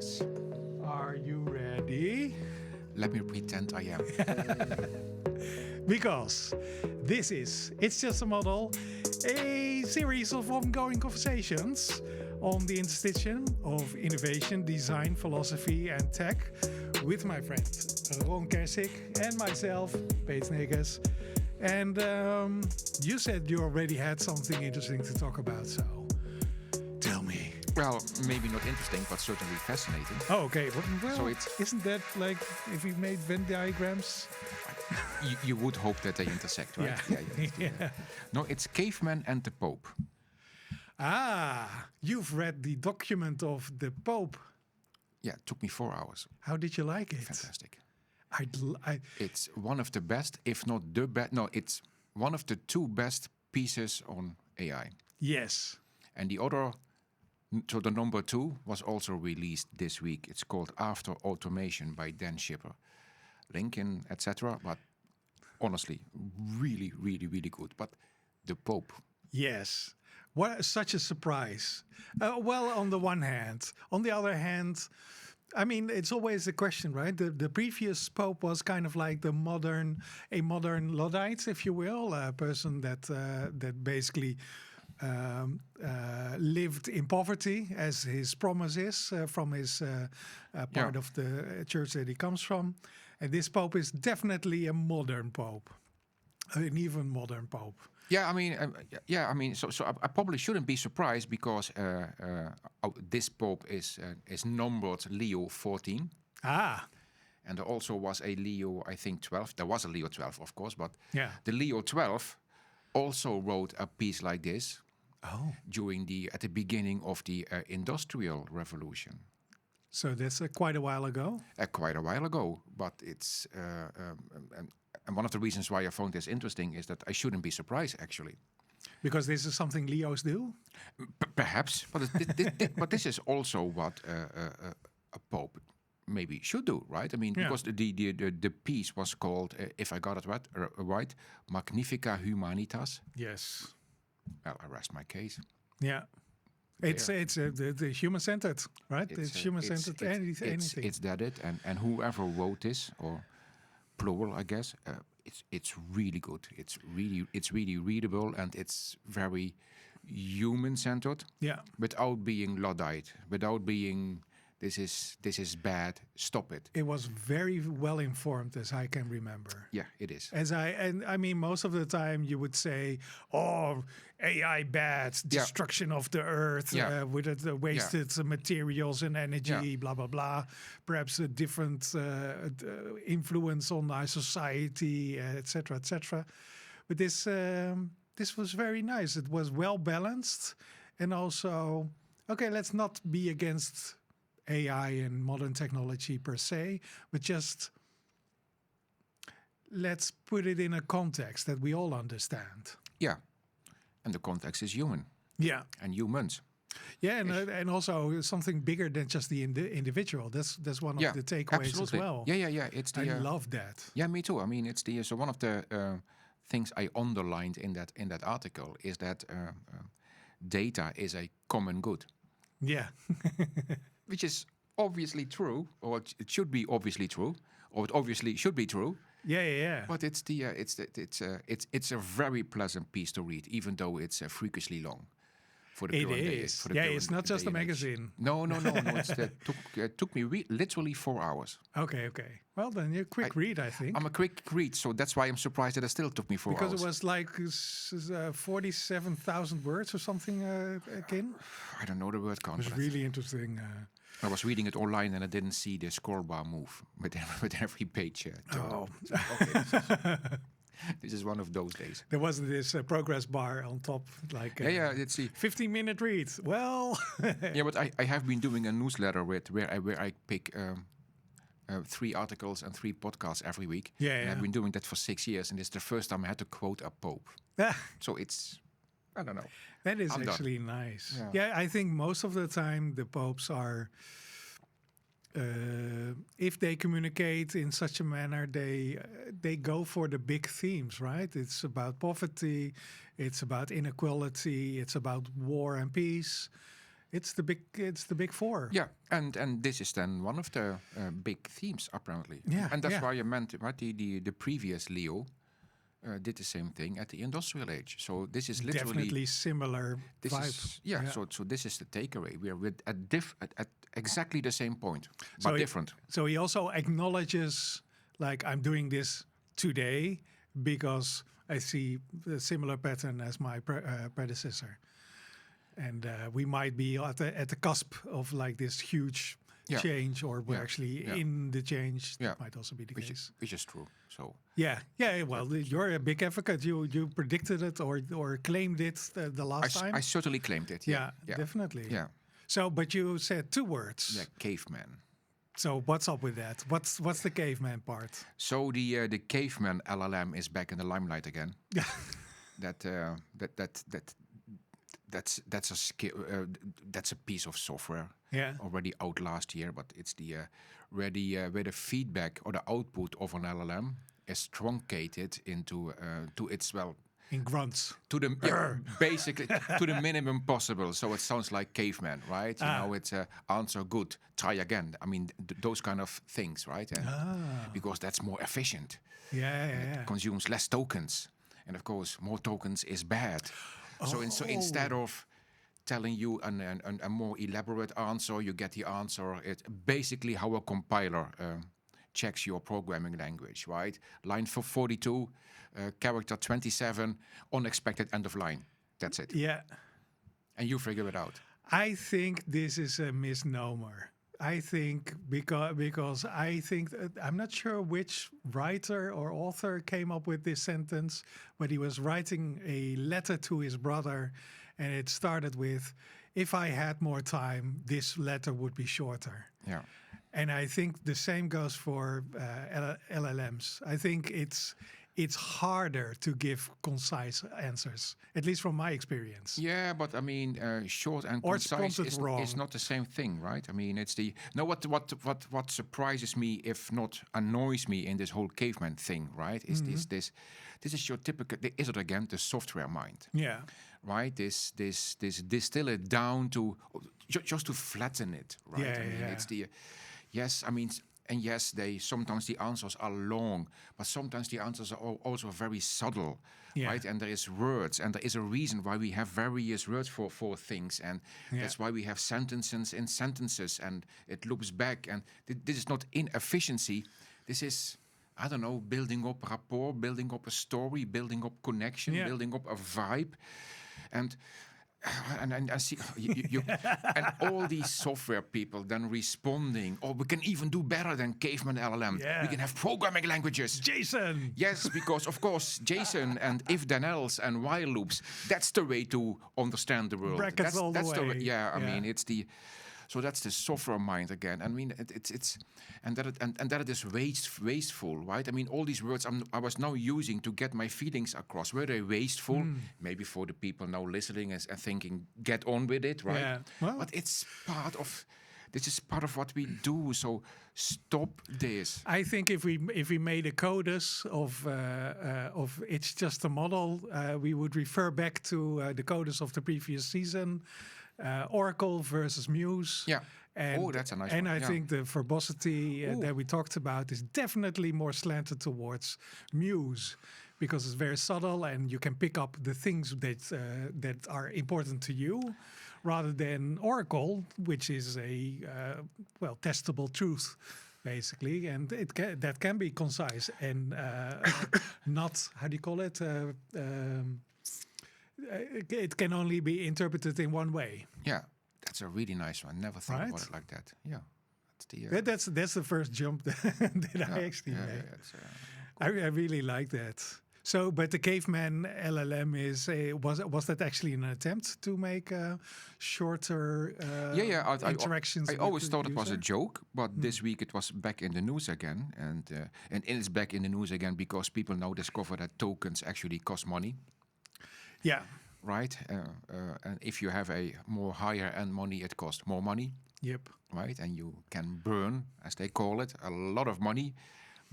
Yes. Are you ready? Let me pretend I am. Because this is It's Just a Model, a series of ongoing conversations on the interstitium of innovation, design, philosophy, and tech with my friend Ron Kersic and myself, Peet Sneekes. And you said you already had something interesting to talk about, so tell me. Well, maybe not interesting, but certainly fascinating. Oh, okay. Well, So it's- isn't that like if we made Venn diagrams? You would hope that they intersect, right? Yeah. No, it's Cavemen and the Pope. Ah, you've read the document of the Pope. Yeah, it took me 4 hours. How did you like it? Fantastic. I It's one of the best, if not the best. No, it's one of the two best pieces on AI. yes. And the other, so the number 2 was also released this week. It's called After Automation by Dan Schipper. Lincoln, etc. But honestly, really, really, really good. But the Pope, Yes. What such a surprise. Well, on the one hand. On the other hand, I mean, it's always a question, right? The previous Pope was kind of like a modern Luddite, if you will, a person that basically lived in poverty, as his promise is from his part of the church that he comes from. And this Pope is definitely a modern Pope, an even modern Pope. I mean, so I probably shouldn't be surprised because this Pope is numbered Leo 14. Ah, And there also was a Leo, I think 12. There was a Leo 12, of course, but yeah. the Leo 12 also wrote a piece like this Oh, at the beginning of the Industrial Revolution. so that's quite a while ago. Quite a while ago, but it's and one of the reasons why I found this interesting is that I shouldn't be surprised, actually. Because this is something Leos do? Perhaps, but but this is also what a pope maybe should do, right? I mean, Yeah. because the piece was called, if I got it right, Magnifica Humanitas. Yes. Well, I rest my case. Yeah. It's the human-centered, right? It's human-centered, anything. It's that it, and whoever wrote this, or plural, I guess, it's really good. It's really readable, and it's very human-centered. Yeah. Without being Luddite, without being this is bad. Stop it. It was very well informed, as I can remember. Yeah, it is. I mean, most of the time you would say, "Oh, AI bad, destruction of the earth with the wasted materials and energy, blah blah blah." Perhaps a different influence on our society, etc., etc. But this was very nice. It was well balanced, and also, okay, let's not be against AI and modern technology per se, but just let's put it in a context that we all understand. Yeah, and the context is human Yeah, and humans. yeah, and also something bigger than just the individual. That's one of the takeaways absolutely. as well. Yeah. It's the. I love that. Yeah, me too. I mean, it's the so one of the things I underlined in that article is that data is a common good, Yeah, which is obviously true, or it should be obviously true, or it obviously should be true. yeah. But it's a very pleasant piece to read, even though it's freakishly long. For the It current day, is. for the Yeah, current it's not just day a and age. magazine. No. It took me literally 4 hours. Okay. Well, then you're a quick read, I think. I'm a quick read, so that's why I'm surprised that it still took me 4 because hours. it was like 47,000 words or something, Kin. I don't know the word count. It was but really interesting. I was reading it online and I didn't see the scroll bar move with every page. This is one of those days. There wasn't this progress bar on top, like Let's see. 15-minute read. Well, Yeah, but I have been doing a newsletter where I pick 3 articles and 3 podcasts every week. Yeah, And yeah. I've been doing that for 6 years, and it's the first time I had to quote a pope. So it's, I don't know. that is I'm done. actually nice. Yeah. Yeah, I think most of the time the popes are, if they communicate in such a manner, they go for the big themes, right? It's about poverty, it's about inequality, it's about war and peace. It's the big four. Yeah, and this is then one of the big themes apparently. Yeah, and that's yeah. why I meant what the previous Leo did the same thing at the industrial age. So this is literally Definitely similar this vibe. is yeah. So this is the takeaway. We are at exactly the same point, So but different. So he also acknowledges, like, I'm doing this today because I see a similar pattern as my predecessor. And we might be at the cusp of like this huge change, or we're actually in the change. That might also be the case. Which is true. So yeah. Well, you're a big advocate. You predicted it or claimed it the last time. I certainly claimed it. Yeah, definitely. Yeah. So, but you said 2 words. Yeah, caveman. So what's up with that? What's the caveman part? So the caveman LLM is back in the limelight again. That's a that's a piece of software already out last year, but it's where the feedback or the output of an LLM is truncated into to its in grunts to the basically to the minimum possible. So it sounds like caveman, right? You know, it's answer good, try again. I mean, those kind of things, right? And because that's more efficient. It consumes less tokens, and of course, more tokens is bad. So instead of telling you a more elaborate answer, you get the answer. It's basically how a compiler checks your programming language, right? Line 42, character 27, unexpected end of line. That's it. Yeah. And you figure it out. I think this is a misnomer. I think because I think I'm not sure which writer or author came up with this sentence, but he was writing a letter to his brother, and it started with, "If I had more time, this letter would be shorter." Yeah. And I think the same goes for LLMs. I think it's harder to give concise answers, at least from my experience. Yeah, but I mean, short and Or it's concise prompted is not the same thing, right? I mean, it's what surprises me, if not annoys me, in this whole caveman thing, right? Is this is your typical? Is it again the software mind? Yeah. Right. This distill it down to just to flatten it, right? Yeah, I mean, it's the yes. I mean. And yes, sometimes the answers are long, but sometimes the answers are also very subtle, right? And there is words, and there is a reason why we have various words for things, and that's why we have sentences in sentences, and it loops back. And this is not inefficiency. This is, I don't know, building up rapport, building up a story, building up connection, building up a vibe, and I see you and all these software people then responding, "Oh, we can even do better than Caveman LLM. We can have programming languages." JSON. Yes, because of course JSON and if then else and while loops. That's the way to understand the world. Brackets all the way. I mean, it's the. So that's the software mind again. I mean, it's that it is wasteful, right? I mean, all these words I was now using to get my feelings across. Were they wasteful? Maybe for the people now listening and thinking, get on with it, right? Yeah. Well, but it's part of. This is part of what we do. So stop this. I think if we made a codex of it's just a model, we would refer back to the codex of the previous season. Oracle versus Muse. Yeah. And, that's a nice and one. I think the verbosity that we talked about is definitely more slanted towards Muse, because it's very subtle and you can pick up the things that are important to you, rather than Oracle, which is a testable truth, basically, and that can be concise and not, how do you call it? It can only be interpreted in one way. Yeah, that's a really nice one. Never thought about it like that. Yeah, that's the first jump that I actually made. I really like that. So, but the Caveman LLM was that actually an attempt to make shorter interactions? I always thought it was a joke, but this week it was back in the news again, and it's back in the news again because people now discover that tokens actually cost money. Yeah. Right? And if you have a more higher end money, it costs more money. Yep. Right? And you can burn, as they call it, a lot of money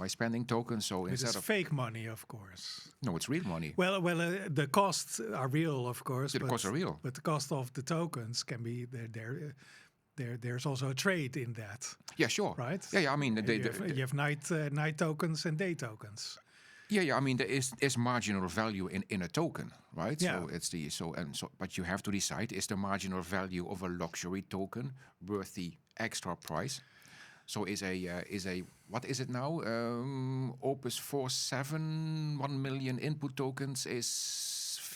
by spending tokens. So It instead is of fake money, of course. no, it's real money. Well, the costs are real, of course. The costs are real. But the cost of the tokens can be there's also a trade in that, Yeah, sure. right? Yeah. I mean, You have night tokens and day tokens. Yeah. I mean, there is marginal value in a token, right? Yeah. So it's but you have to decide: is the marginal value of a luxury token worth the extra price? So is a what is it now? Opus 47 1 million input tokens is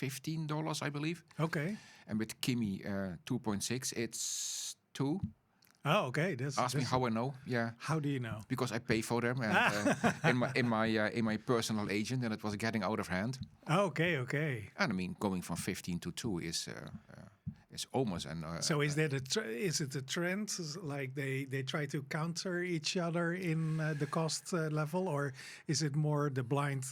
$15, I believe. Okay. And with Kimi 2.6, it's 2. Oh, okay. Ask me how I know. Yeah. How do you know? Because I pay for them and in my personal agent, and it was getting out of hand. Okay. And I mean, going from 15 to 2 is almost an. So is it a trend? Like they try to counter each other in the cost level, or is it more the blind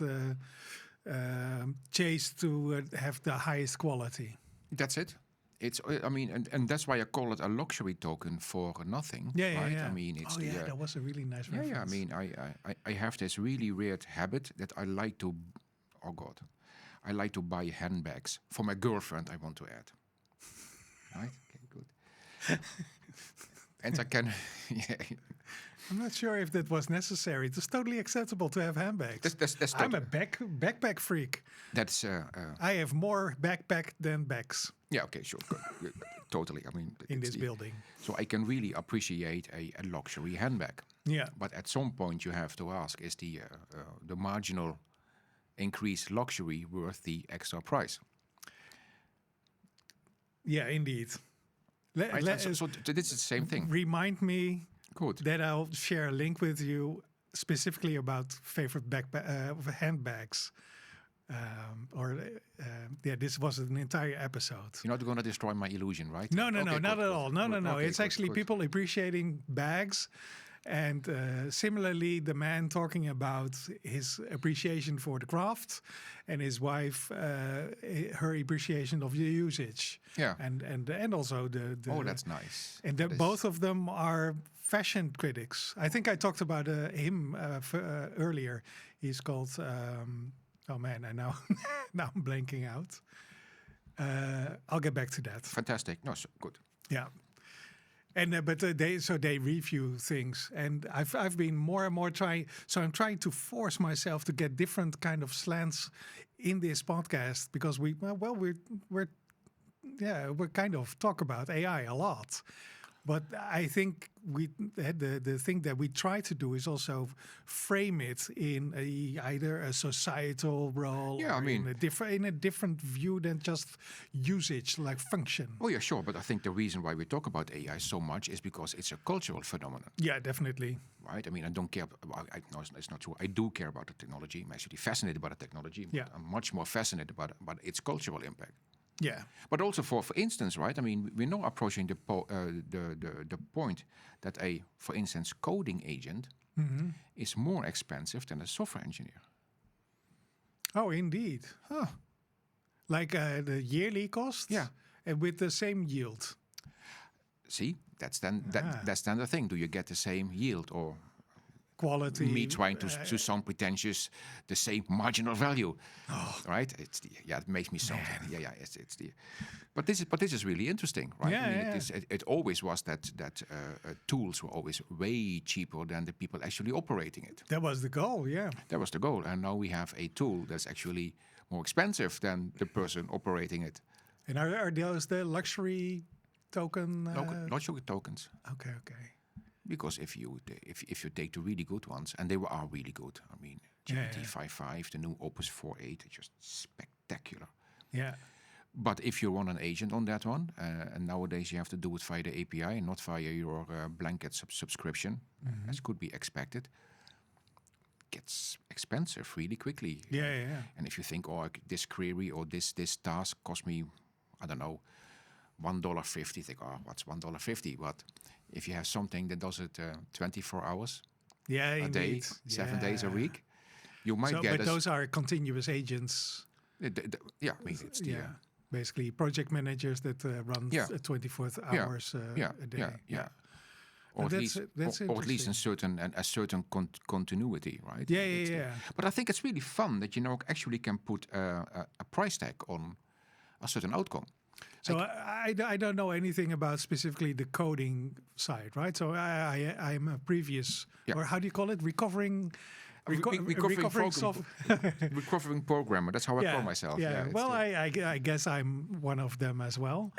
chase to have the highest quality? That's it. It's. I mean, and that's why I call it a luxury token for nothing. Yeah, right? yeah. I mean, it's that was a really nice reference. Yeah. I mean, I have this really weird habit that I like to. Oh God, I like to buy handbags for my girlfriend. I want to add. Right. Okay. Good. And I can. Yeah. I'm not sure if that was necessary. It's totally acceptable to have handbags. That's I'm a backpack freak. That's. I have more backpack than bags Yeah. Okay. Sure. Good. Totally. I mean, in it's this building. So I can really appreciate a luxury handbag. Yeah. But at some point, you have to ask: is the marginal increased luxury worth the extra price? Yeah, indeed. So this is the same thing. Remind me Good. that I'll share a link with you specifically about favorite handbags. This was an entire episode. You're not going to destroy my illusion, right? No, Okay, not at all. No. Okay, It's actually people appreciating bags. And similarly, the man talking about his appreciation for the craft, and his wife, her appreciation of the usage. Yeah. And also the Oh, that's nice. And both of them are fashion critics. I think I talked about him earlier. He's called. Oh man, I know. Now I'm blanking out. I'll get back to that. Fantastic. No, so good. Yeah. And but they review things, and I've been more and more trying. So I'm trying to force myself to get different kind of slants in this podcast, because we're kind of talk about AI a lot. But I think the thing that we try to do is also frame it in either a societal role, Yeah, or I mean, in a different view than just usage, like function. Oh yeah, sure. But I think the reason why we talk about AI so much is because it's a cultural phenomenon. Yeah, definitely. Right? I mean, I don't care. No, it's not true. I do care about the technology. I'm actually fascinated by the technology. But Yeah. I'm much more fascinated about its cultural impact. Yeah. But also, for instance, right? I mean, we're now approaching the point that for instance, coding agent is more expensive than a software engineer. Oh, indeed. Huh. Like the yearly cost? Yeah. And with the same yield. See, that's then the thing. Do you get the same yield, or Quality. me trying to sound pretentious, the same marginal value, right? It makes me sound it's the. But this is really interesting, right? Yeah, I mean, it always was that tools were always way cheaper than the people actually operating it. That was the goal, yeah. That was the goal, and now we have a tool that's actually more expensive than the person operating it. And are those the luxury token? Luxury tokens. Okay. Because if you take the really good ones, and they are really good. I mean, GPT-5.5, the new Opus 4.8, it's just spectacular. Yeah. But if you run an agent on that one, and nowadays you have to do it via the API and not via your blanket subscription, as could be expected, gets expensive really quickly. Yeah. And if you think, this query or this task cost me, I don't know, $1.50, think, what's $1.50? But if you have something that does it 24 hours a day, 7 days a week, you might get. But those are continuous agents. I mean, it's basically project managers that run 24 hours a day. Yeah. or at That's- least, that's or at least interesting. a certain continuity, right? Yeah. But I think it's really fun that actually can put a price tag on a certain outcome. So I don't know anything about specifically the coding side, right? So I'm a previous, Yeah. or how do you call it, recovering Recovering programmer. That's how I call myself. Yeah. it's Well, the- I guess I'm one of them as well.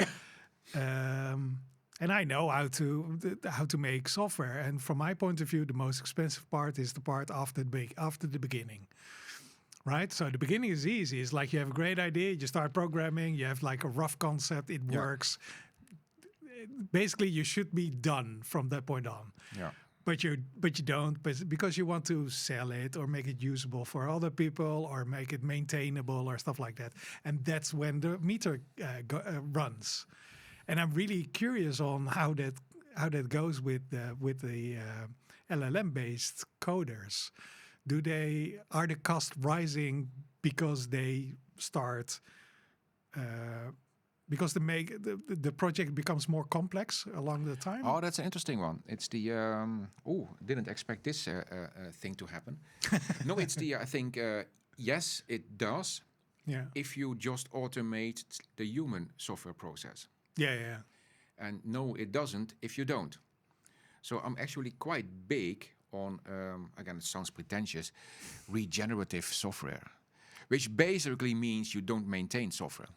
And I know how to make software. And from my point of view, the most expensive part is the part after the beginning. Right? So the beginning is easy. It's like you have a great idea, you start programming, you have like a rough concept, it works. Basically, you should be done from that point on. yeah. But you don't, because you want to sell it or make it usable for other people or make it maintainable or stuff like that. And that's when the meter runs. And I'm really curious on how that goes with the LLM-based coders. Are the costs rising because they start because the project becomes more complex along the time? Oh, that's an interesting one. It's the didn't expect this thing to happen. No, it's the I think yes, it does. Yeah. If you just automate the human software process, Yeah. and no, it doesn't if you don't. So I'm actually quite big on again, it sounds pretentious, regenerative software, which basically means you don't maintain software.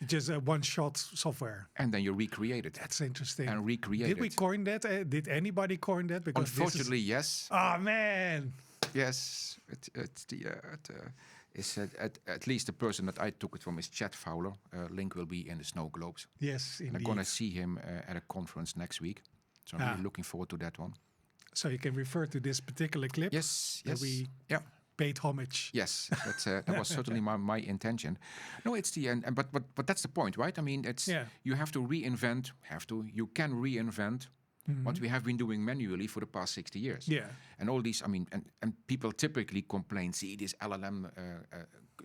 Just a one-shot software. And then you recreate it. That's interesting. And recreate Did we it. coin that? Did anybody coin that? Because Unfortunately, yes. Oh man. Yes. At least the person that I took it from is Chad Fowler. Link will be in the Snow Globes. Yes, indeed. And I'm going to see him at a conference next week. So I'm really looking forward to that one. So you can refer to this particular clip. Yes. That we paid homage. Yes, that was certainly my intention. No, it's the end, but that's the point, right? I mean, you have to reinvent. You can reinvent what we have been doing manually for the past 60 years. Yeah, and all these. I mean, and people typically complain. See, these LLM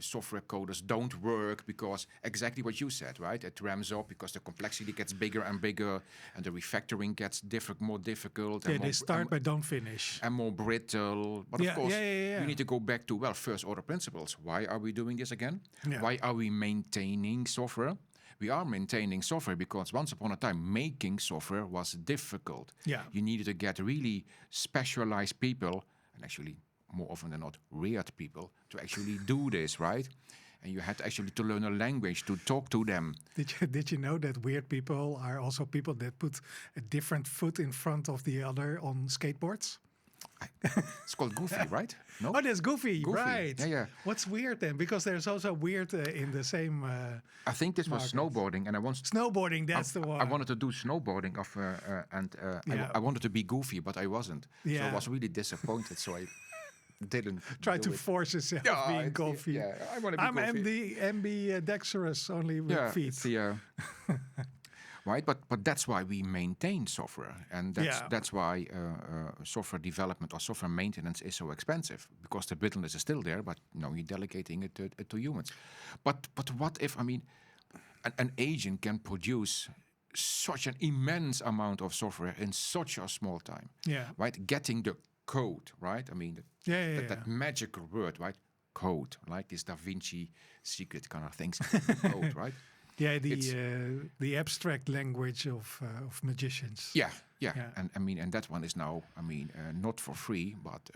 software coders don't work because exactly what you said, right? It ramps up because the complexity gets bigger and bigger, and the refactoring gets more difficult. Yeah, they start but don't finish. And more brittle. But of course, you need to go back to, first order principles. Why are we doing this again? Yeah. Why are we maintaining software? We are maintaining software because once upon a time, making software was difficult. Yeah. You needed to get really specialized people, and actually, more often than not, weird people, to actually do this, right? And you had actually to learn a language to talk to them. Did you know that weird people are also people that put a different foot in front of the other on skateboards? It's called Goofy, right? No? Oh, that's Goofy, right. Yeah. What's weird then? Because there's also weird in the same I think this was snowboarding, and I wanted... Snowboarding, that's the one. I wanted to do snowboarding, I wanted to be goofy, but I wasn't. Yeah. So I was really disappointed, so I didn't Try do to it. force yourself being goofy. I want to be I'm goofy. ambidextrous, only with feet. It's the, right, but that's why we maintain software, and that's why software development or software maintenance is so expensive, because the brittleness is still there, but you're delegating it to humans. But what if, I mean, an agent can produce such an immense amount of software in such a small time, right? Getting the code, right? I mean, that magical word, right? Code, like this Da Vinci secret kind of things. Code, right? Yeah, the abstract language of magicians. Yeah. And I mean, and that one is now, I mean, not for free, but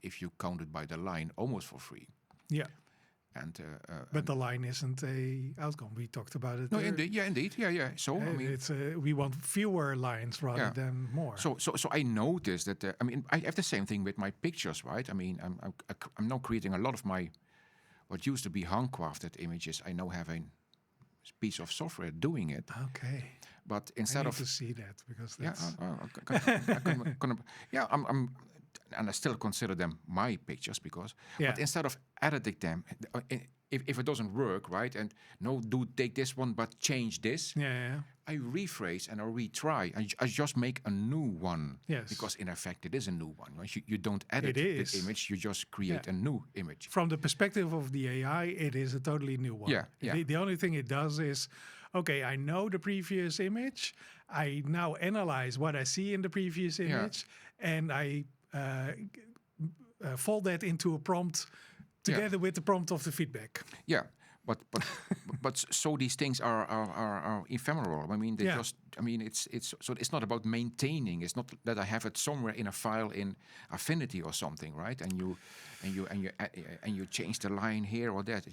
if you count it by the line, almost for free. Yeah. And but the line isn't a outcome. We talked about it. No, indeed. Yeah. So I mean, it's we want fewer lines rather than more. So I noticed that. I mean, I have the same thing with my pictures, right? I mean, I'm now creating a lot of my what used to be handcrafted images. I now have a piece of software doing it. Okay. But instead I need of to see that, because that's I'm and I still consider them my pictures, because but instead of editing them, if it doesn't work, right, and take this one but change this, I rephrase and I retry. I just make a new one, because in effect it is a new one, right? You don't edit the image, you just create a new image. From the perspective of the AI, it is a totally new one. Yeah. The only thing it does is, okay, I know the previous image. I now analyze what I see in the previous image, and I fold that into a prompt together with the prompt of the feedback. Yeah. But so these things are ephemeral. I mean, they just. I mean, it's not about maintaining. It's not that I have it somewhere in a file in Affinity or something, right? And you change the line here or that.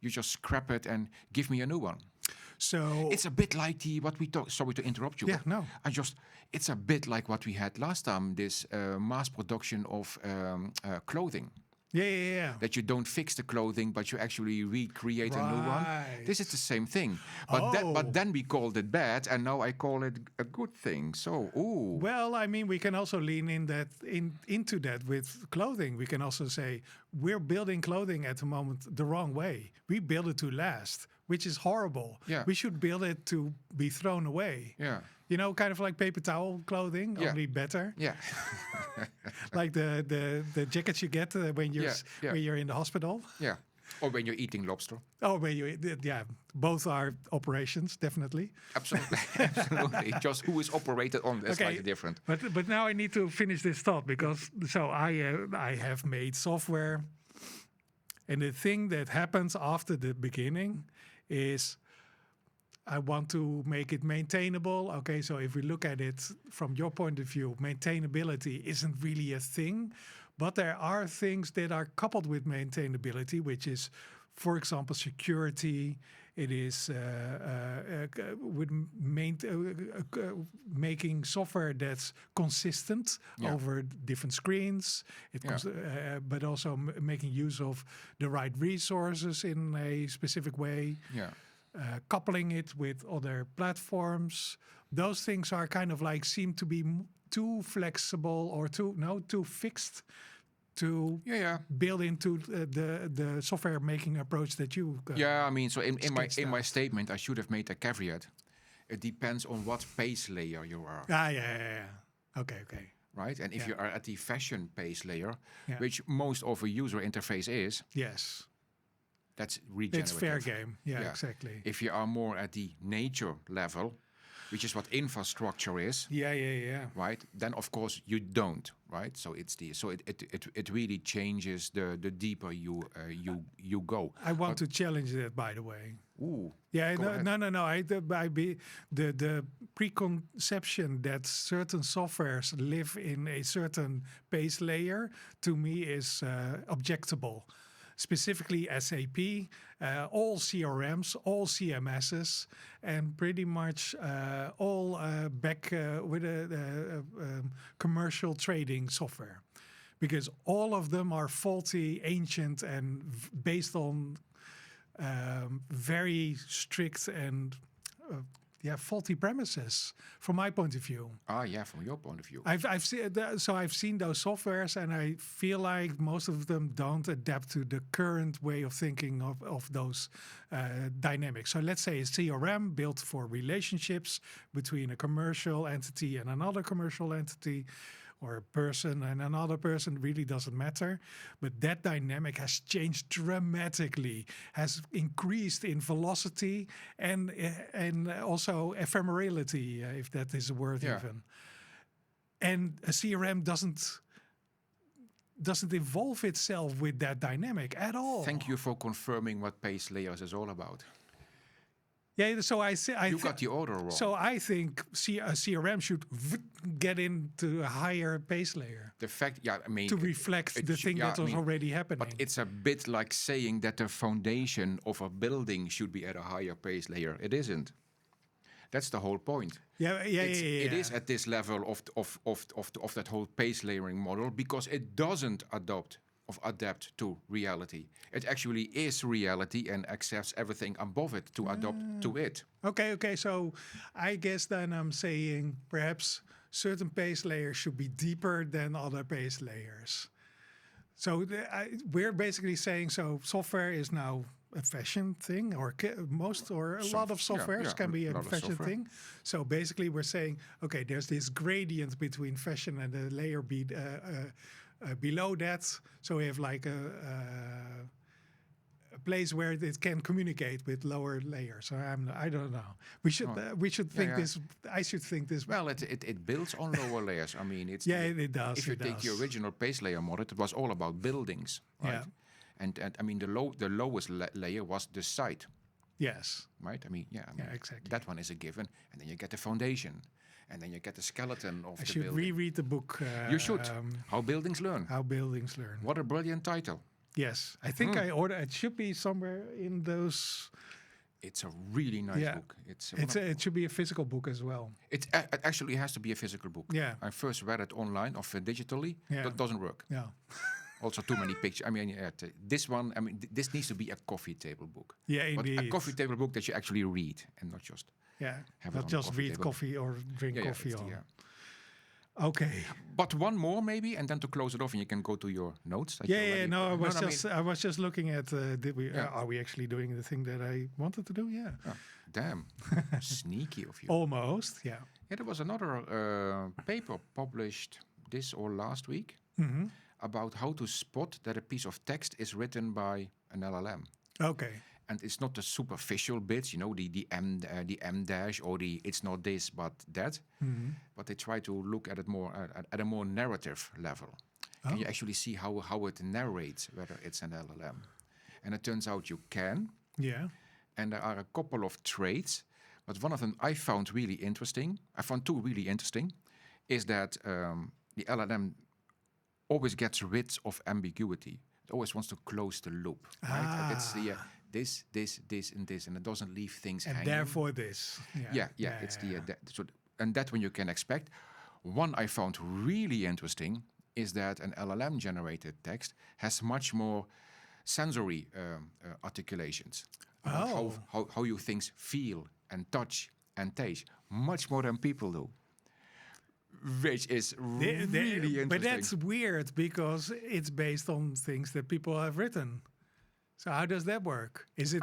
You just scrap it and give me a new one. So it's a bit like what we talked. Sorry to interrupt you. Yeah, no. It's a bit like what we had last time. This mass production of clothing. Yeah. That you don't fix the clothing, but you actually recreate a new one. This is the same thing. But then we called it bad, and now I call it a good thing. So, ooh. Well, I mean, we can also lean into that with clothing. We can also say, we're building clothing at the moment the wrong way. We build it to last, which is horrible. Yeah. We should build it to be thrown away. Yeah. You know, kind of like paper towel clothing, only better. Yeah. Like the jackets you get when you're in the hospital. Yeah. Or when you're eating lobster. Oh, both are operations, definitely. Absolutely. Absolutely. Just who is operated on is slightly different. But now I need to finish this thought because I have made software, and the thing that happens after the beginning is I want to make it maintainable. Okay, so if we look at it from your point of view, maintainability isn't really a thing, but there are things that are coupled with maintainability, which is, for example, security. It is with making software that's consistent over different screens. But also making use of the right resources in a specific way. Yeah. Coupling it with other platforms. Those things are kind of like seem to be too flexible or too fixed to build into the software making approach that you I mean, so in my statement I should have made a caveat. It depends on what base layer you are. Okay. Right? And if you are at the fashion base layer, which most of a user interface is, yes, that's regenerative. It's fair game. Yeah, exactly. If you are more at the nature level, which is what infrastructure is. Right? Then of course you don't. Right? So it really changes the deeper you go. I want to challenge that, by the way. Ooh. Yeah. No. The preconception that certain softwares live in a certain base layer to me is objectable. Specifically SAP, all CRMs, all CMSs, and pretty much all back with a commercial trading software. Because all of them are faulty, ancient, and based on very strict and faulty premises from my point of view. From your point of view. I've seen those softwares, and I feel like most of them don't adapt to the current way of thinking of those dynamics. So let's say a CRM built for relationships between a commercial entity and another commercial entity, or a person and another person, really doesn't matter. But that dynamic has changed dramatically, has increased in velocity and also ephemerality, if that is a word even. And a CRM doesn't evolve itself with that dynamic at all. Thank you for confirming what base layers is all about. Yeah, so you got the order wrong. So I think a CRM should get into a higher base layer. The fact, to reflect the thing that was already happening. But it's a bit like saying that the foundation of a building should be at a higher base layer. It isn't. That's the whole point. It is at this level of that whole base layering model because it doesn't adapt to reality. It actually is reality and accepts everything above it to adopt to it. Okay. So I guess then I'm saying perhaps certain base layers should be deeper than other base layers. So we're basically saying software is now a fashion thing, or a lot of softwares can be a fashion thing. So basically we're saying, okay, there's this gradient between fashion and the layer below that. So we have like a place where it can communicate with lower layers. So I don't know. We should think this. I should think this. Well, it builds on lower layers. I mean, it's it does. If you take the original base layer model, it was all about buildings, right? Yeah. And I mean, the lowest layer was the site. Yes. Right. I mean, exactly. That one is a given, and then you get the foundation, and then you get the skeleton of the should building. reread the book. You should. How Buildings Learn. How Buildings Learn. What a brilliant title. Yes, I think I ordered. It should be somewhere in those. It's a really nice book. It should be a physical book as well. It actually has to be a physical book. Yeah. I first read it online or digitally. Yeah. That doesn't work. Yeah. Also, too many pictures. I mean, this one. I mean, this needs to be a coffee table book. Yeah, but indeed. a coffee table book that you actually read and not just. Have not it just coffee read table. coffee or drink coffee on. Okay. But one more maybe, and then to close it off, and you can go to your notes. No, I was just looking at. Are we actually doing the thing that I wanted to do? Yeah. Oh, damn, sneaky of you. Almost. Yeah. Yeah, there was another paper published this or last week about how to spot that a piece of text is written by an LLM. Okay. And it's not the superficial bits, the M dash or the it's not this but that. But they try to look at it more at a more narrative level. Can you actually see how it narrates whether it's an LLM? And it turns out you can. Yeah. And there are a couple of traits, but one of them I found really interesting. I found two really interesting, is that the LLM always gets rid of ambiguity. It always wants to close the loop. Right? It's the this, and this, and it doesn't leave things hanging. And therefore this. It's and that one you can expect. One I found really interesting is that an LLM-generated text has much more sensory articulations. How you things feel and touch and taste, much more than people do. Which is really interesting. But that's weird because it's based on things that people have written. So how does that work? Is it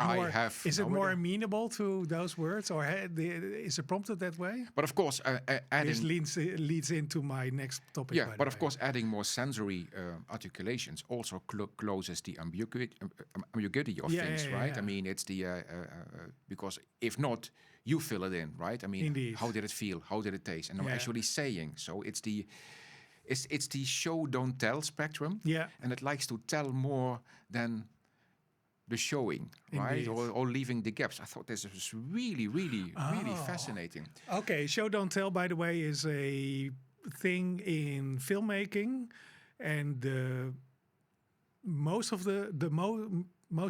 more amenable to those words, or is it prompted that way? But of course, adding this leads into my next topic. Yeah, but of course, adding more sensory articulations also closes the ambiguity of things, right? Yeah. I mean, it's the because if not, you fill it in, right? I mean, indeed. How did it feel? How did it taste? And I'm actually saying so. It's the show don't tell spectrum. Yeah, and it likes to tell more than the showing, right? Or leaving the gaps. I thought this was really, really fascinating. Okay, show don't tell, by the way, is a thing in filmmaking, and most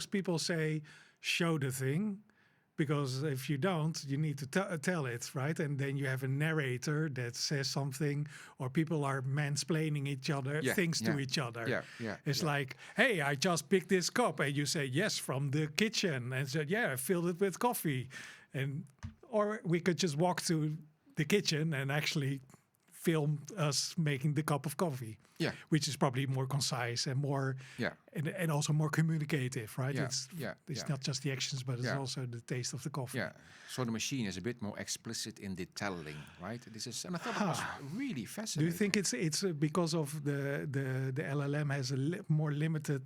people say show the thing. Because if you don't, you need to tell it, right? And then you have a narrator that says something, or people are mansplaining things to each other. It's like, hey, I just picked this cup, and you say yes from the kitchen, and said, I filled it with coffee, or we could just walk to the kitchen and actually film us making the cup of coffee. Which is probably more concise and more, and also more communicative, right? It's not just the actions, but it's also the taste of the coffee. Yeah. So the machine is a bit more explicit in the telling, right? And I thought it was really fascinating. Do you think it's because of the LLM has a more limited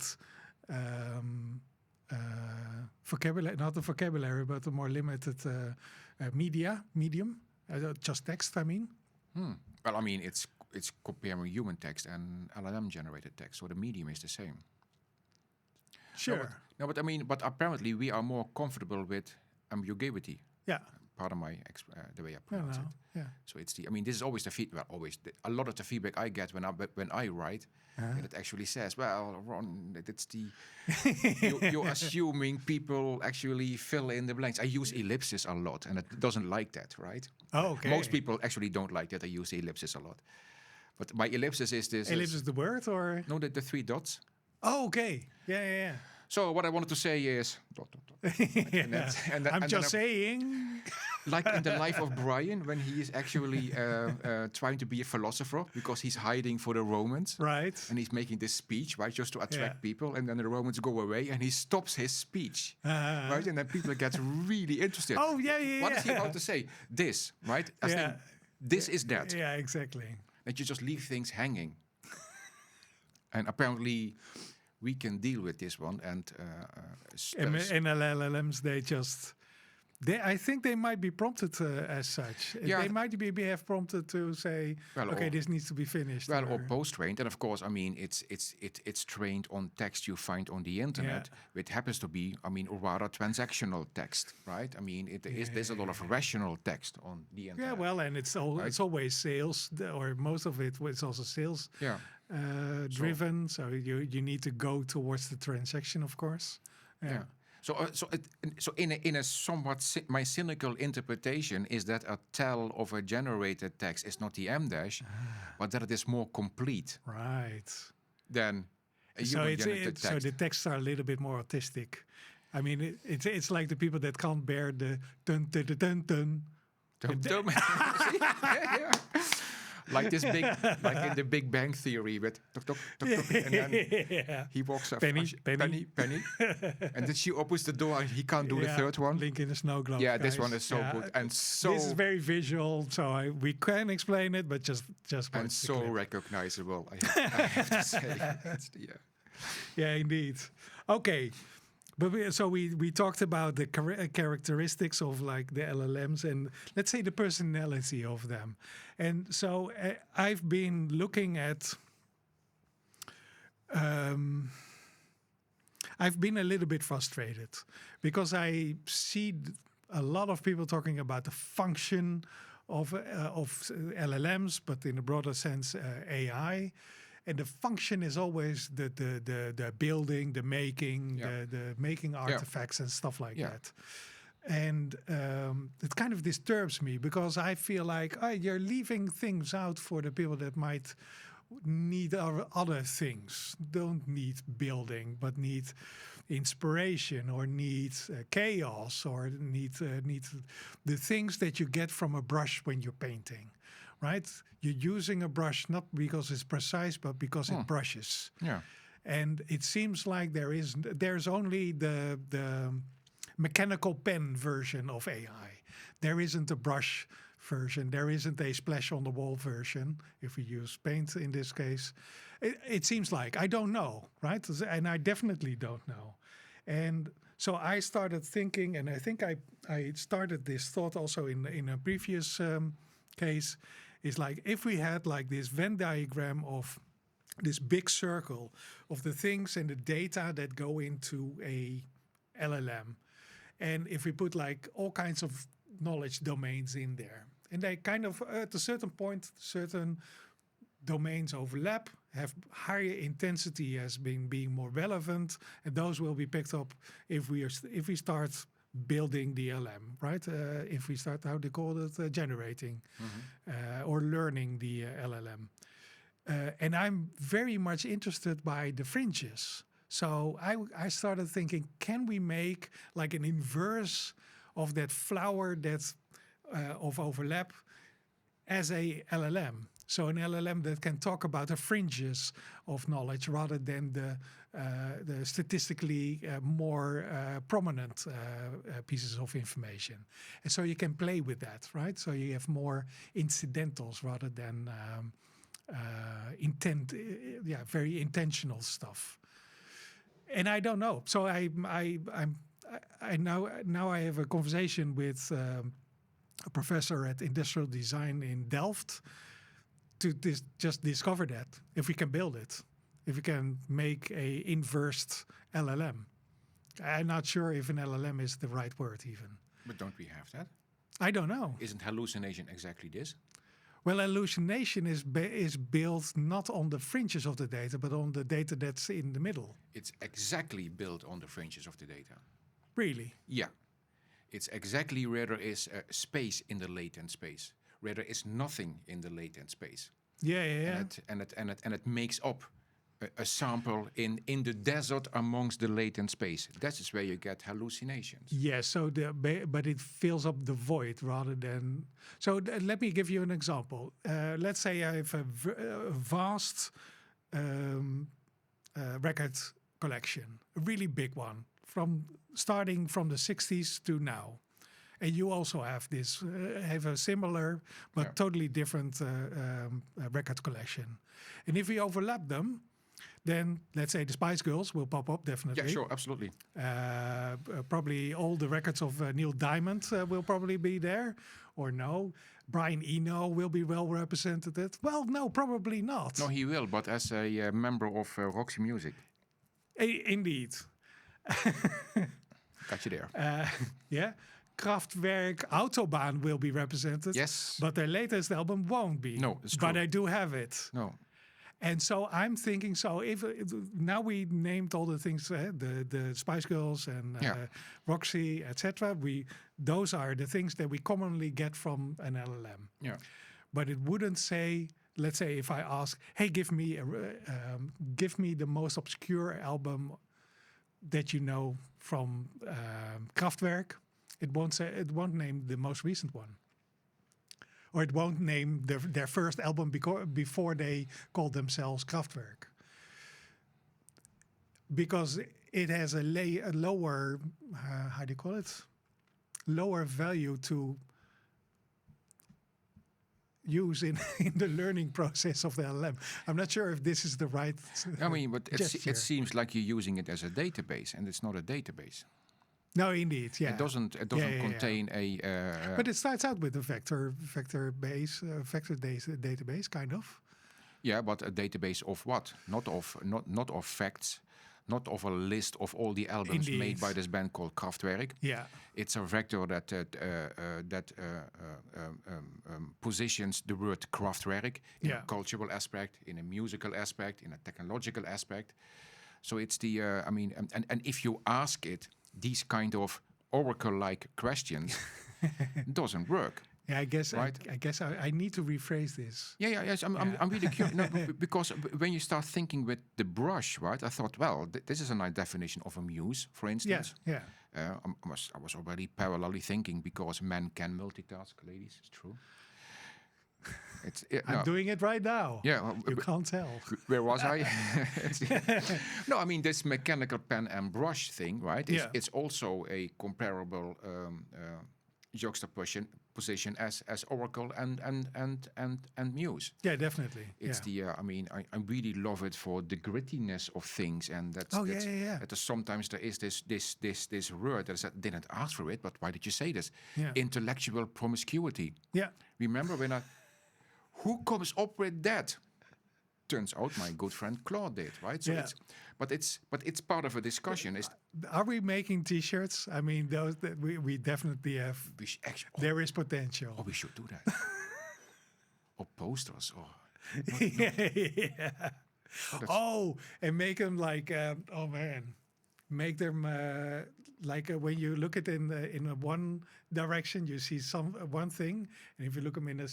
vocabulary, not the vocabulary, but a more limited medium, just text, I mean? Well, I mean, it's comparing human text and LLM-generated text, so the medium is the same. Sure. But apparently we are more comfortable with ambiguity. Yeah. Pardon my the way I pronounce it. Yeah. So it's this is always the feedback. A lot of the feedback I get when I write, and it actually says, "Well, Ron, it's you're assuming people actually fill in the blanks." I use ellipses a lot, and it doesn't like that, right? Oh, okay. Most people actually don't like that I use ellipses a lot. But my ellipsis is this. Ellipsis the word, or no, the three dots. Oh, okay. Yeah. So what I wanted to say is, I'm just saying, like in the life of Brian, when he is actually trying to be a philosopher because he's hiding for the Romans, right? And he's making this speech, right, just to attract people, and then the Romans go away, and he stops his speech, right, and then people get really interested. Oh yeah. What is he about to say? This, right? This is that. Yeah, exactly. That you just leave things hanging, and apparently we can deal with this one. And And LLMs, I think they might be prompted as such. Yeah. They might have prompted to say, okay, this needs to be finished. Well, or post-trained. And of course, I mean, it's trained on text you find on the internet. It happens to be, I mean, rather transactional text, right? I mean, there's a lot of rational text on the internet. Yeah, well, and it's always sales, or most of it was also sales driven. So you need to go towards the transaction, of course. Yeah. So in a somewhat my cynical interpretation is that a tell of a generated text is not the M dash, but that it is more complete, right? Than a human-generated text. So the texts are a little bit more autistic. I mean, it's like the people that can't bear the dun dun dun dun dun. Yeah. Like this big, like in the Big Bang Theory, with tuk, tuk, tuk, tuk, and then he walks up, penny, and then she opens the door, and he can't do the third one. Link in the snow globe. Yeah, this one is so good and so. This is very visual, so we can explain it, but just and so recognizable. I have to say, yeah, indeed. Okay. But we talked about the characteristics of like the LLMs and let's say the personality of them. And so I've been looking at, I've been a little bit frustrated because I see a lot of people talking about the function of LLMs, but in a broader sense, AI. And the function is always the building, the making, the making artifacts and stuff like that. And it kind of disturbs me because I feel like you're leaving things out for the people that might need other things, don't need building, but need inspiration or need chaos or need the things that you get from a brush when you're painting. Right? You're using a brush not because it's precise, but because it brushes. Yeah. And it seems like there's only the mechanical pen version of AI. There isn't a brush version. There isn't a splash on the wall version, if we use paint in this case. It seems like. I don't know, right? And I definitely don't know. And so I started thinking, and I think I started this thought also in a previous case, is like if we had like this Venn diagram of this big circle of the things and the data that go into a LLM, and if we put like all kinds of knowledge domains in there, and they kind of at a certain point, certain domains overlap, have higher intensity as being more relevant, and those will be picked up if we start building the LM, right? If we start, how they call it, generating or learning the LLM. And I'm very much interested by the fringes. So I started thinking, can we make like an inverse of that flower that's of overlap as a LLM? So an LLM that can talk about the fringes of knowledge rather than the statistically more prominent pieces of information. And so you can play with that, right? So you have more incidentals rather than very intentional stuff. And I don't know. So I now I have a conversation with a professor at industrial design in Delft to just discover that if we can build it. If we can make a inversed LLM. I'm not sure if an LLM is the right word even. But don't we have that? I don't know. Isn't hallucination exactly this? Well, hallucination is built not on the fringes of the data, but on the data that's in the middle. It's exactly built on the fringes of the data. Really? Yeah. It's exactly where there is space in the latent space, where there is nothing in the latent space. Yeah. And it makes up a sample in the desert amongst the latent space. That is where you get hallucinations. Yeah, so but it fills up the void rather than... So let me give you an example. Let's say I have a vast record collection, a really big one, starting from the 60s to now. And you also have this, have a similar but totally different record collection. And if we overlap them, then let's say the Spice Girls will pop up definitely. Yeah, sure, absolutely. Probably all the records of Neil Diamond will probably be there, or no. Brian Eno will be well represented. Well, no, probably not. No, he will, but as a member of Roxy Music. Indeed. Got you there. Yeah. Kraftwerk Autobahn will be represented. Yes. But their latest album won't be. No, it's true. But I do have it. No. And so I'm thinking, so if now we named all the things, the Spice Girls and Roxy, etc. Those are the things that we commonly get from an LLM. Yeah. But it wouldn't say, let's say, if I ask, hey, give me the most obscure album that you know from Kraftwerk. It won't name the most recent one. Or it won't name their first album before they called themselves Kraftwerk. Because it has a lower, how do you call it? Lower value to use in the learning process of the LLM. I'm not sure if this is the right I mean, but gesture. it seems like you're using it as a database, and it's not a database. No, indeed, yeah. It doesn't contain a. But it starts out with a vector database, kind of. Yeah, but a database of what? Not of facts, not of a list of all the albums Indeed. made by this band called Kraftwerk. Yeah. It's a vector that positions the word Kraftwerk in a cultural aspect, in a musical aspect, in a technological aspect. So it's the and if you ask it these kind of oracle-like questions, doesn't work. Yeah, I guess right? I guess I need to rephrase this. Yes. I'm really curious. No, because when you start thinking with the brush, right? I thought, well, this is a nice definition of a muse, for instance. Yeah. I was already parallelly thinking because men can multitask, ladies. It's true. I'm doing it right now. Yeah, you can't tell. Where was I? No, I mean this mechanical pen and brush thing, right? It's also a comparable juxtaposition as Oracle and Muse. Yeah, definitely. It's I really love it for the grittiness of things, and that sometimes there is this word that I didn't ask for it, but why did you say this? Yeah. Intellectual promiscuity. Yeah. Remember when who comes up with that? Turns out my good friend Claude did, right? So it's part of a discussion. Are we making T-shirts? I mean, those that we definitely have. There is potential. Oh, we should do that. Or posters. And make them like make them like when you look at in one direction, you see one thing, and if you look them in a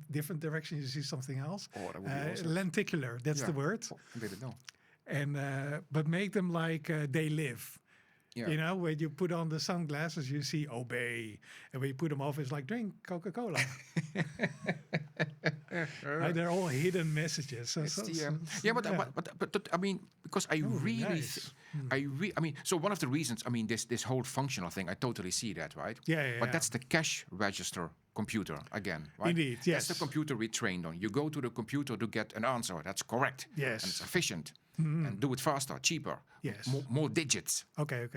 different direction, you see something else. Oh, that would be awesome. Lenticular, that's the word. Oh, I didn't know. And but make them like they live. Yeah. You know, when you put on the sunglasses, you see obey, and when you put them off, it's like drink Coca-Cola. Right? They're all hidden messages. But I mean, because I really, so one of the reasons, I mean, this whole functional thing, I totally see that, right? But that's the cash register computer again, right? Indeed, yes. That's the computer we trained on. You go to the computer to get an answer that's correct. Yes. And it's efficient. And do it faster, cheaper. Yes. More digits. Okay.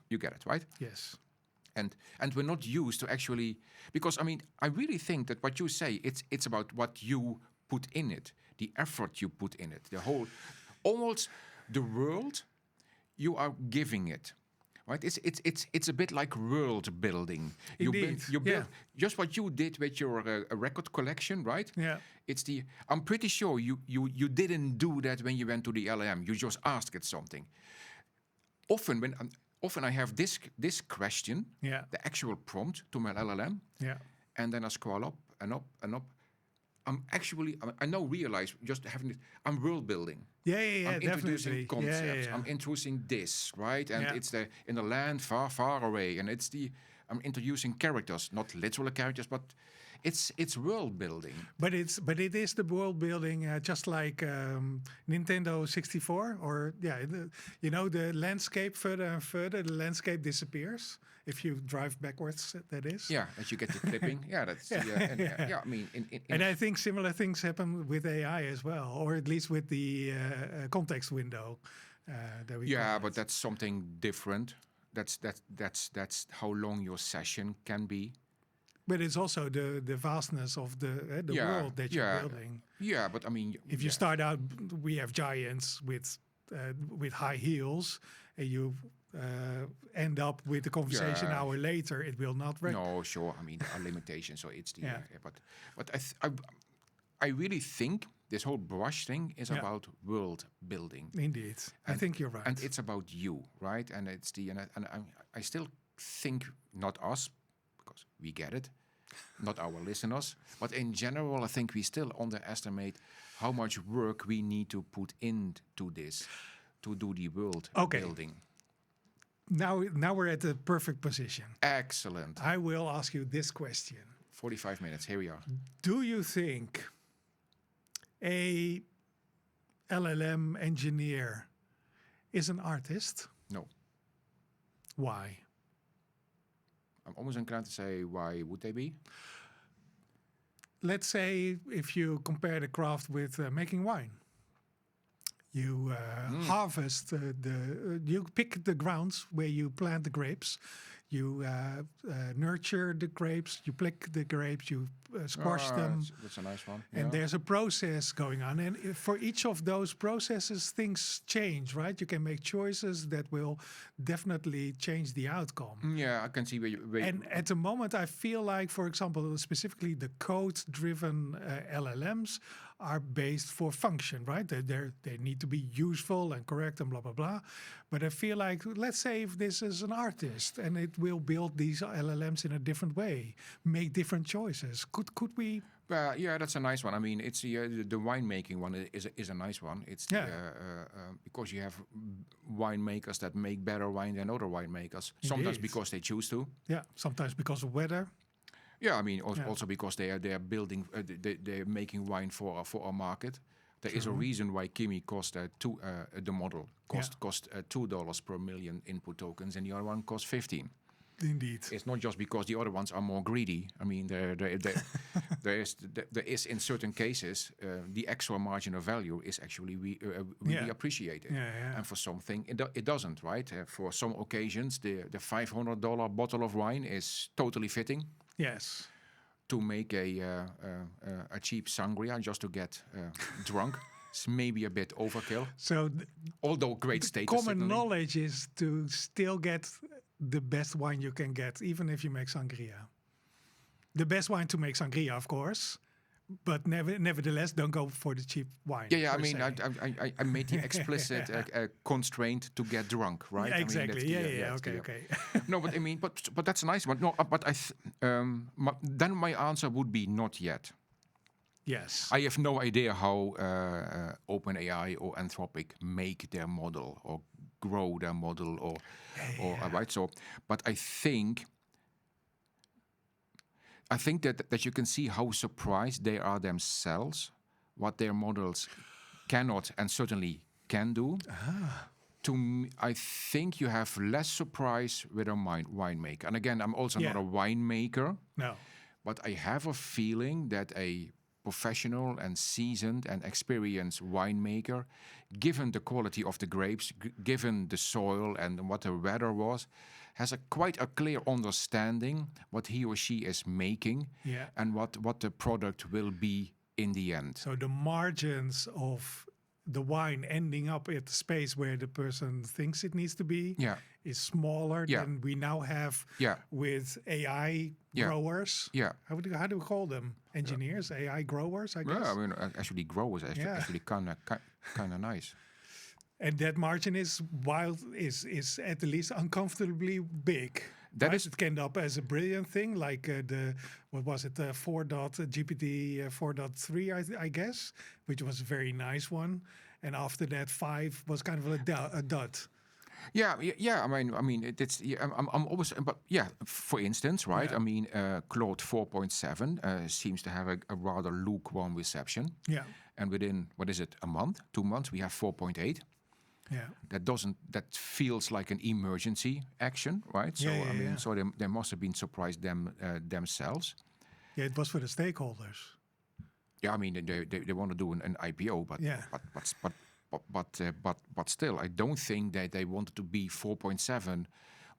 You get it, right? Yes. And we're not used to actually, because I mean, I really think that what you say, it's about what you put in it, the effort you put in it, the whole, almost the world you are giving it. Right, it's a bit like world building. You build just what you did with your record collection, right? Yeah. I'm pretty sure you didn't do that when you went to the LLM. You just asked it something. Often I have this question, the actual prompt to my LLM, and then I scroll up and up and up. I now realize just having it, I'm world building. I'm introducing definitely. concepts. I'm introducing this, right? And it's in the land far, far away. And I'm introducing characters, not literal characters, but it's world building. But it is the world building, just like Nintendo 64, or the landscape further and further. The landscape disappears if you drive backwards. That is. Yeah, as you get the clipping. Yeah, that's I mean, and I think similar things happen with AI as well, or at least with the context window. That we yeah, but that's something different. That's how long your session can be. But it's also the vastness of the world that you're building. Yeah, but I mean, if you start out, we have giants with high heels, and you end up with the conversation an hour later, it will not work. No, sure. I mean, there are limitations, so it's the. But I really think this whole brush thing is about world building. Indeed, I think you're right. And it's about you, right? And it's I still think not us, because we get it, not our listeners, but in general, I think we still underestimate how much work we need to put into this to do the world building. Now we're at the perfect position. Excellent. I will ask you this question. 45 minutes. Here we are. Do you think a LLM engineer is an artist? No. Why? I'm almost inclined to say, why would they be? Let's say if you compare the craft with making wine. You harvest you pick the grounds where you plant the grapes. You nurture the grapes. You pick the grapes. You squash them. That's a nice one. And there's a process going on. And for each of those processes, things change, right? You can make choices that will definitely change the outcome. Yeah, I can see where you... And at the moment, I feel like, for example, specifically the code-driven LLMs are based for function, right? They need to be useful and correct and blah, blah, blah. But I feel like, let's say if this is an artist and it will build these LLMs in a different way, make different choices. Could we... yeah, that's a nice one. I mean, it's the winemaking one is a nice one. It's because you have winemakers that make better wine than other winemakers. Indeed. Sometimes because they choose to. Yeah, sometimes because of weather. Yeah, I mean, also because they are building, they're making wine for a market. There is a reason why Kimi cost the model cost $2 per million input tokens, and the other one cost 15. Indeed, it's not just because the other ones are more greedy. I mean, there is in certain cases the extra margin of value is actually really appreciated, and for something it doesn't, right? For some occasions, the $500 bottle of wine is totally fitting. Yes. To make a cheap sangria just to get drunk, it's maybe a bit overkill. So, although great status. Common knowledge is to still get the best wine you can get, even if you make sangria. The best wine to make sangria, of course. But nevertheless, don't go for the cheap wine. Yeah. I mean, I made the explicit constraint to get drunk, right? Yeah, exactly. I mean, Okay. No, but I mean, but that's a nice one. No, but then my answer would be not yet. Yes. I have no idea how OpenAI or Anthropic make their model or grow their model or right. So, but I think that you can see how surprised they are themselves, what their models cannot and certainly can do. To me, I think you have less surprise with a winemaker. And again, I'm also not a winemaker. No. But I have a feeling that a professional and seasoned and experienced winemaker, given the quality of the grapes, given the soil and what the weather was, has quite a clear understanding what he or she is making and what the product will be in the end. So the margins of the wine ending up at the space where the person thinks it needs to be is smaller than we now have with AI growers. Yeah. How do we call them? Engineers? AI growers, I guess? Yeah, I mean, actually growers actually kind of nice. And that margin is is at least uncomfortably big. That is, it came up as a brilliant thing, like GPT 4.3, I guess, which was a very nice one. And after that, 5 was kind of a dud. Yeah. I mean, it's. Yeah, I'm always. But yeah, for instance, right? Yeah. I mean, Claude 4.7 seems to have a rather lukewarm reception. Yeah. And within what is it, a month, 2 months, we have 4.8. Yeah. That feels like an emergency action, right? So Yeah, I mean, yeah. so they must have been surprised themselves. Yeah, it was for the stakeholders. Yeah, I mean, they want to do an IPO, but Yeah. but still, I don't think that they wanted to be 4.7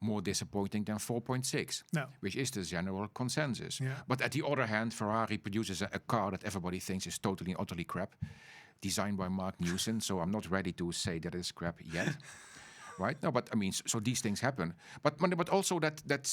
more disappointing than 4.6, No. which is the general consensus. Yeah. But at the other hand, Ferrari produces a car that everybody thinks is totally and utterly crap, designed by Mark Newson. So I'm not ready to say that it's crap yet. Right? No, but I mean, so these things happen. But also that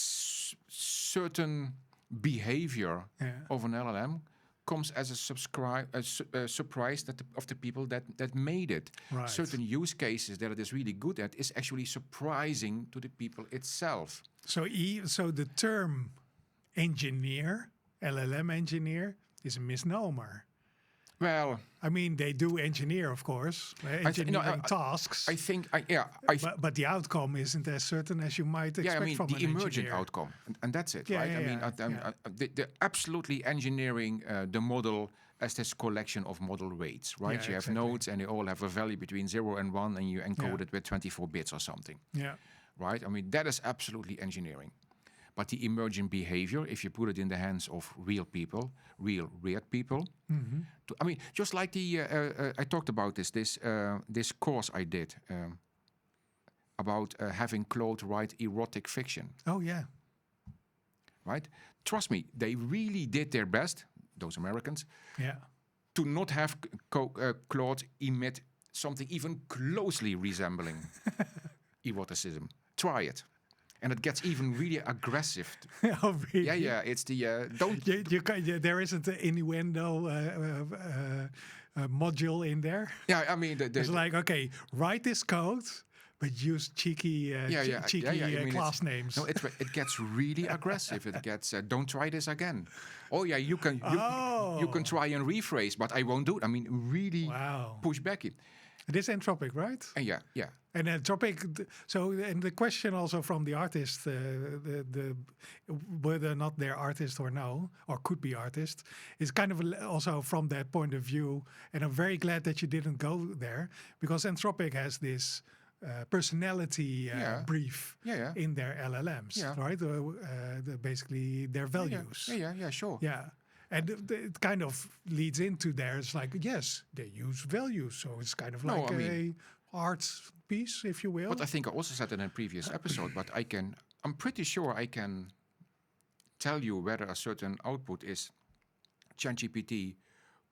certain behavior of an LLM comes as a surprise of the people that made it. Right. Certain use cases that it is really good at is actually surprising to the people itself. So the term engineer, LLM engineer, is a misnomer. Well, I mean, they do engineer, of course, engineering tasks. I think, but the outcome isn't as certain as you might expect from the an emergent engineer. outcome, and that's it, Yeah, right? yeah, I mean, they're absolutely engineering the model as this collection of model weights, right? Yeah, you have exactly. nodes, and they all have a value between 0 and 1, and you encode it with 24 bits or something, Yeah. right? I mean, that is absolutely engineering. But the emergent behavior, if you put it in the hands of real people, real weird people, I mean, just like I talked about this course I did about having Claude write erotic fiction, Oh, yeah. right? Trust me, they really did their best, those Americans, Yeah. to not have Claude emit something even closely resembling eroticism. Try it. And it gets even really aggressive. Oh, really? Yeah. It's the don't. There isn't an innuendo module in there. Yeah, I mean, It's like, okay, write this code, but use cheeky class names. No, it gets really aggressive. It gets don't try this again. Oh yeah, you can try and rephrase, but I won't do it. I mean, really push back it. It is Anthropic, right? Yeah. And Anthropic. And the question also from the artist, whether or not they're artist or no, or could be artist, is kind of also from that point of view. And I'm very glad that you didn't go there, because Anthropic has this personality brief in their LLMs, right? Basically their values. Yeah, sure. Yeah. And it kind of leads into there. It's like, yes, they use values. So it's kind of like a art piece, if you will. But I think I also said it in a previous episode, but I'm pretty sure I can tell you whether a certain output is ChatGPT,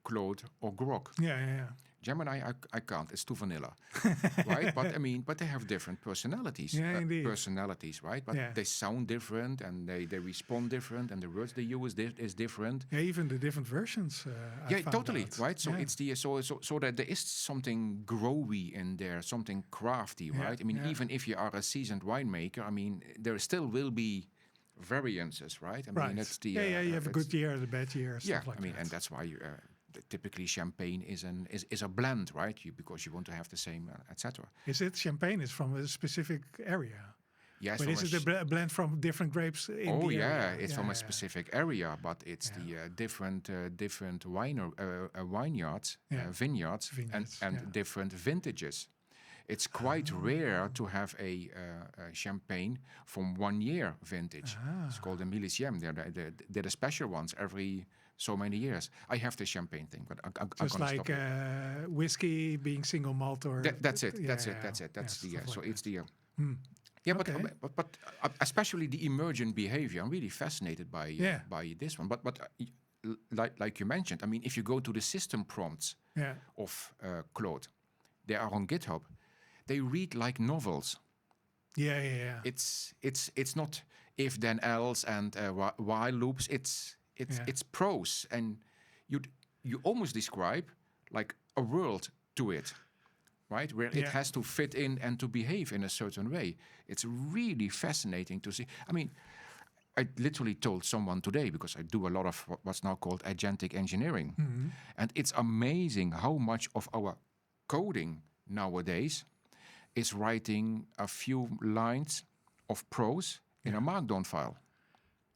Claude, or Grok. Yeah. Gemini, I can't. It's too vanilla, right? But I mean, they have different personalities. Yeah, indeed. Personalities, right? But they sound different, and they respond different, and the words they use is different. Yeah, even the different versions. I found totally, out. right? So it's so that there is something growy in there, something crafty, right? I mean, even if you are a seasoned winemaker, I mean, there still will be variances, right? I mean, it's the you have a good year and a bad year. I mean, and that's why you. Typically, champagne is a blend, right? Because you want to have the same, etc. Is it champagne? Is from a specific area? Yes, but is it a blend from different grapes? It's from a specific area, but it's the different vineyards, and different vintages. It's quite rare to have a champagne from 1 year vintage. It's called a millésime. They're the special ones every so many years. I have the champagne thing, but I'm just gonna like stop whiskey being single malt, or that's it. That's the so it's the. But especially the emergent behavior. I'm really fascinated by this one. But like you mentioned, I mean, if you go to the system prompts of Claude, they are on GitHub. They read like novels. Yeah. It's not if then else and while loops. It's prose, and you almost describe like a world to it, right? Where it has to fit in and to behave in a certain way. It's really fascinating to see. I mean, I literally told someone today, because I do a lot of what's now called agentic engineering, and it's amazing how much of our coding nowadays is writing a few lines of prose in a Markdown file.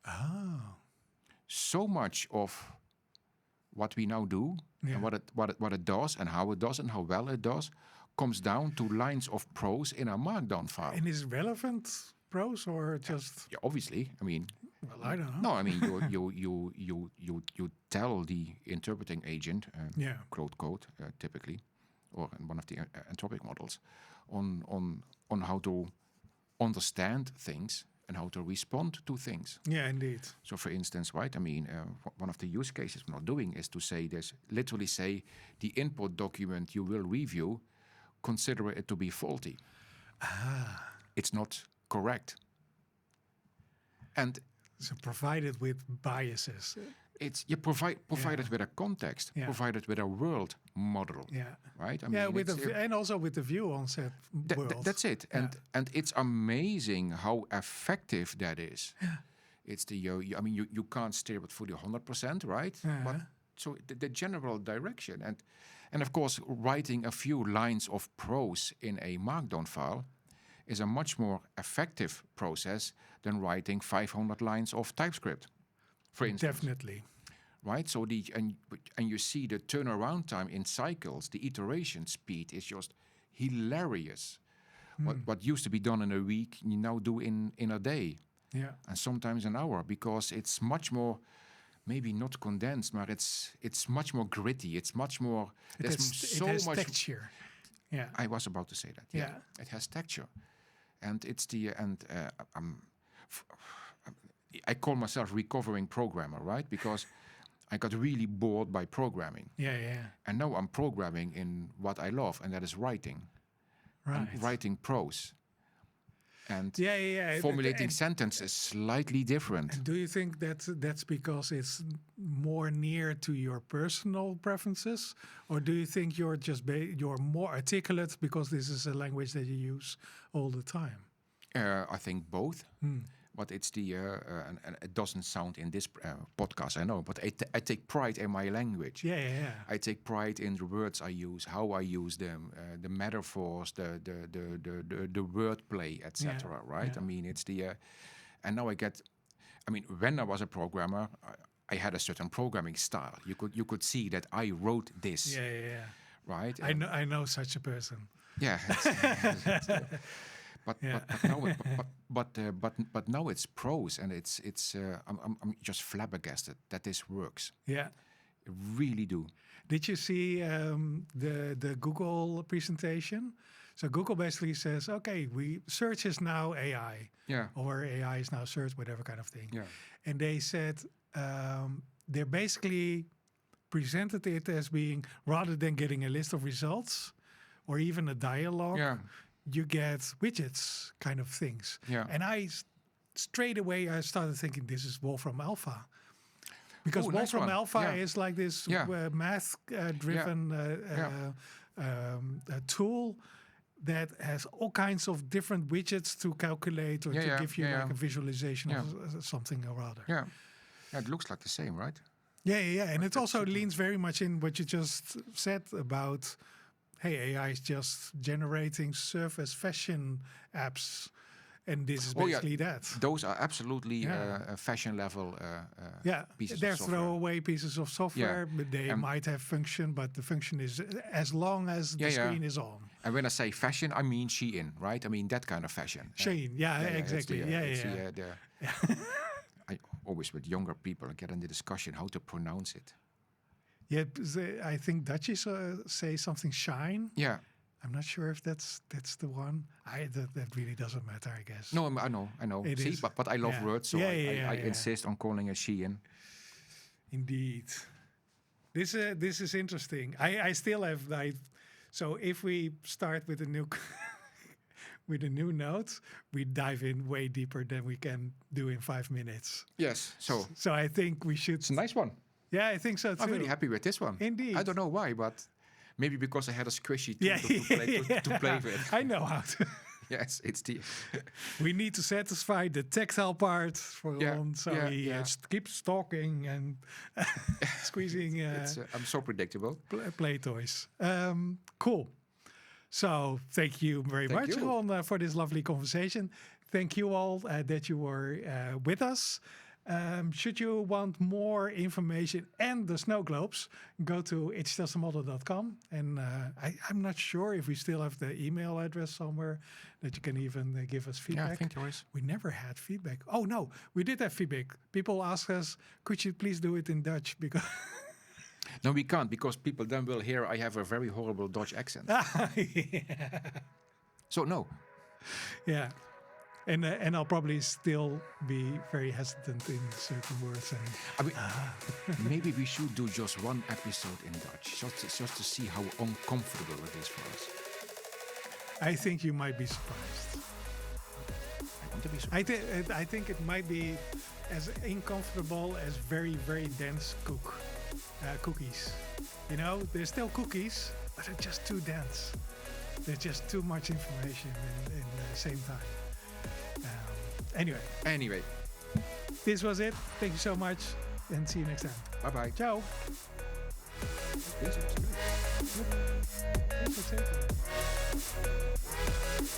Oh. So much of what we now do and what it does and how it does and how well it does comes down to lines of prose in a Markdown file. And is relevant prose or just? Yeah, obviously. I mean, well, I don't know. No, I mean you tell the interpreting agent, quote typically, or in one of the anthropic models, on how to understand things and how to respond to things. Yeah, indeed. So, for instance, right? I mean, one of the use cases we're not doing is to say this. Literally, say the input document you will review, consider it to be faulty. It's not correct. And so provided with biases. It's provided with a context, provided with a world model. Yeah. Right. I mean, and also with the view on said world. That's it. And it's amazing how effective that is. It's I mean, you can't steer it fully 100%, right? But so the general direction, and of course, writing a few lines of prose in a Markdown file is a much more effective process than writing 500 lines of TypeScript, for instance. Definitely. Right? So and you see the turnaround time in cycles, the iteration speed is just hilarious. What used to be done in a week, you now do in a day. Yeah. And sometimes an hour, because it's much more, maybe not condensed, but it's much more gritty. It's much more, it has much texture. Yeah. I was about to say that. Yeah. It has texture. And it's I call myself recovering programmer, right? Because I got really bored by programming. Yeah. And now I'm programming in what I love, and that is writing. Right. I'm writing prose. And yeah. formulating sentences slightly different. And do you think that's because it's more near to your personal preferences, or do you think you're just you're more articulate because this is a language that you use all the time? I think both. But it's and it doesn't sound in this podcast, I know. But I take pride in my language. Yeah. I take pride in the words I use, how I use them, the metaphors, the wordplay, etc. Right? Yeah. I mean, it's and now when I was a programmer, I had a certain programming style. You could see that I wrote this. Yeah. Right? I know such a person. Yeah. But now it's prose, and I'm just flabbergasted that this works. Yeah, I really do. Did you see the Google presentation? So Google basically says, okay, search is now AI, or AI is now search, whatever kind of thing. Yeah, and they said they basically presented it as being, rather than getting a list of results or even a dialogue. You get widgets kind of things. Yeah. And straight away I started thinking this is Wolfram Alpha. Because Wolfram Alpha is like this math-driven tool that has all kinds of different widgets to calculate or to give you like a visualization of something or other. Yeah, it looks like the same, right? Yeah. And it also leans very much in what you just said about, hey, AI is just generating surface fashion apps, and this is basically that. Those are absolutely fashion level pieces they're of software. throwaway pieces of software, but they might have function, but the function is as long as the screen is on. And when I say fashion, I mean Shein, right? I mean that kind of fashion. Shein, exactly. I always, with younger people, get in the discussion how to pronounce it. Yeah, I think Dutchies say something shine. Yeah. I'm not sure if that's the one. That really doesn't matter, I guess. No, I know. See, but I love words, so I insist on calling it Shein. Indeed. This is interesting. I still have so if we start with a new with a new note, we dive in way deeper than we can do in 5 minutes. Yes. So I think we should. It's a nice one. Yeah, I think so too. I'm really happy with this one. Indeed. I don't know why, but maybe because I had a squishy to play with. I know how to. Yes, it's the. We need to satisfy the tactile part for Ron, so he keeps talking and squeezing. I'm so predictable. Play toys. Cool. So thank you very Thank much, you. Ron, for this lovely conversation. Thank you all that you were with us. Should you want more information and the snow globes, go to itsjustamodel.com. And I'm not sure if we still have the email address somewhere that you can even give us feedback. Yeah, I think there is. We never had feedback. Oh, no, we did have feedback. People ask us, could you please do it in Dutch? Because No, we can't, because people then will hear I have a very horrible Dutch accent. yeah. So no. Yeah. And I'll probably still be very hesitant in certain words. And, I mean, maybe we should do just one episode in Dutch, just to see how uncomfortable it is for us. I think you might be surprised. I want to be surprised. I think it might be as uncomfortable as very, very dense cookies. You know, they're still cookies, but they're just too dense. There's just too much information in the same time. Anyway, this was it. Thank you so much, and see you next time. Bye-bye. Ciao. This was great. This was it.